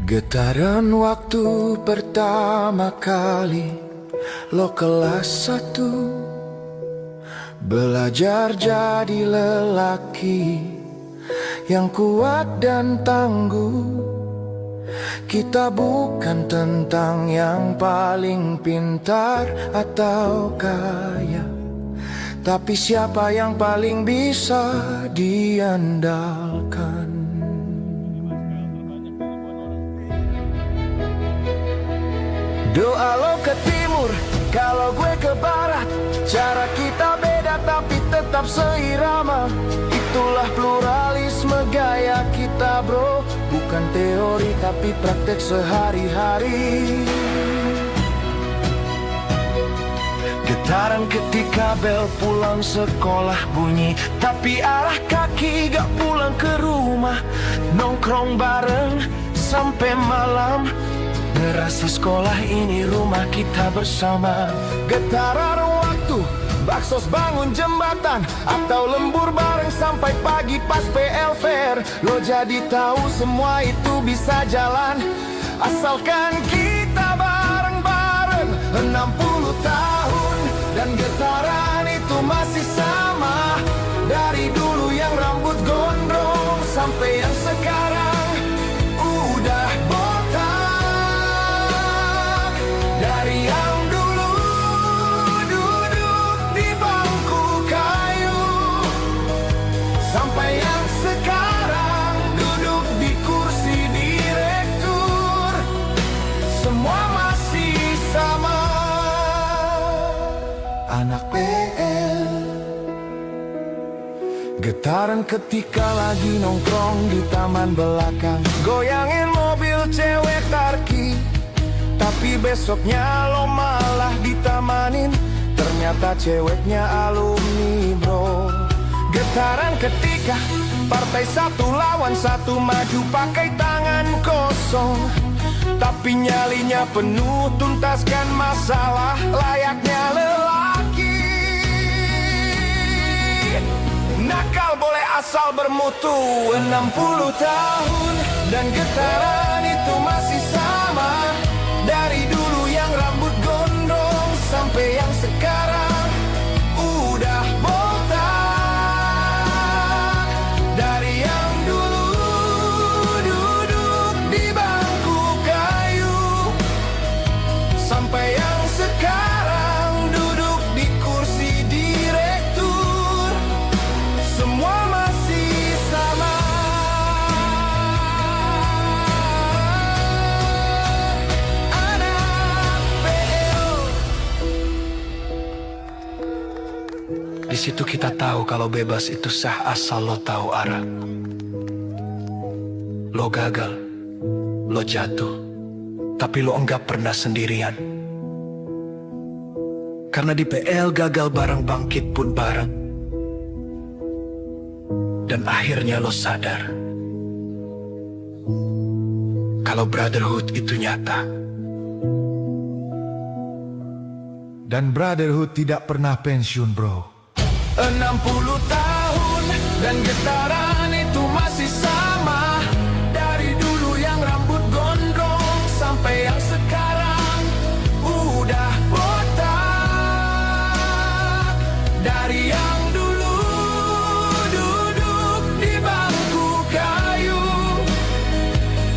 Getaran waktu pertama kali lo kelas 1, belajar jadi lelaki yang kuat dan tangguh. Kita bukan tentang yang paling pintar atau kaya, tapi siapa yang paling bisa diandalkan. Doa lo ke timur, kalau gue ke barat. Cara kita beda tapi tetap seirama. Itulah pluralisme gaya kita bro. Bukan teori tapi praktek sehari-hari. Getaran ketika bel pulang sekolah bunyi, tapi arah kaki gak pulang ke rumah. Nongkrong bareng sampai malam, ngerasa sekolah ini rumah kita bersama. Getaran waktu, baksos bangun jembatan, atau lembur bareng sampai pagi pas PL Fair. Lo jadi tahu semua itu bisa jalan, asalkan kita bareng-bareng. 60 tahun dan getaran itu masih sama. Dari dulu yang rambut gondrong sampai yang sekarang udah botak. Dari yang dulu duduk di bangku kayu sampai yang sekarang duduk di kursi direktur, semua masih sama. Anak PL. Getaran ketika lagi nongkrong di taman belakang, goyangin mobil cewek tarki, tapi besoknya lo malah ditamanin, ternyata ceweknya alumni bro. Getaran ketika partai satu lawan satu maju pakai tangan kosong, tapi nyalinya penuh tuntaskan masalah layaknya lelaki. Nakal boleh asal bermutu. 60 tahun dan getaran itu masih sama. Dari dulu yang rambut gondrong sampai yang sekarang udah botak. Dari yang dulu duduk di bangku kayu sampai yang sekarang duduk di kursi direktur, semua masih sama. Di situ kita tahu kalau bebas itu sah asal lo tahu arah. Lo gagal, lo jatuh, tapi lo enggak pernah sendirian. Karena di PL gagal bareng, bangkit pun bareng. Dan akhirnya lo sadar kalau brotherhood itu nyata. Dan brotherhood tidak pernah pensiun bro. 60 tahun dan getaran itu masih sama. Dari dulu yang rambut gondrong sampai yang sekarang udah botak. Dari yang dulu duduk di bangku kayu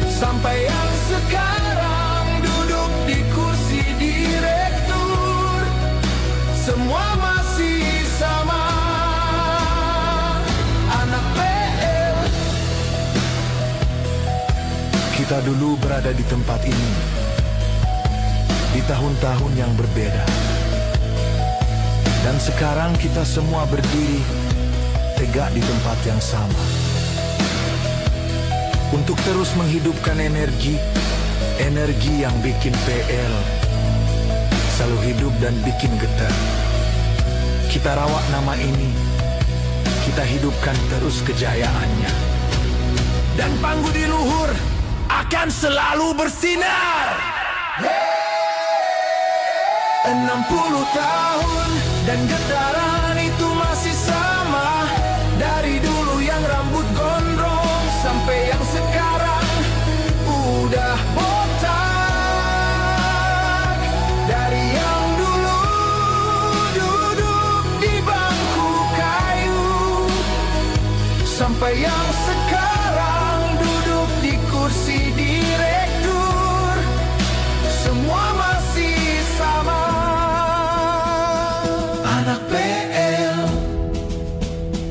sampai yang sekarang duduk di kursi direktur, semua masih sama. Kita dulu berada di tempat ini di tahun-tahun yang berbeda, dan sekarang kita semua berdiri tegak di tempat yang sama untuk terus menghidupkan energi yang bikin PL selalu hidup dan bikin getar. Kita rawat nama ini, kita hidupkan terus kejayaannya, dan panggung di luhur akan selalu bersinar. 60 tahun dan getaran itu masih sama. Dari dulu yang rambut gondrong sampai yang sekarang udah Sampai yang sekarang duduk di kursi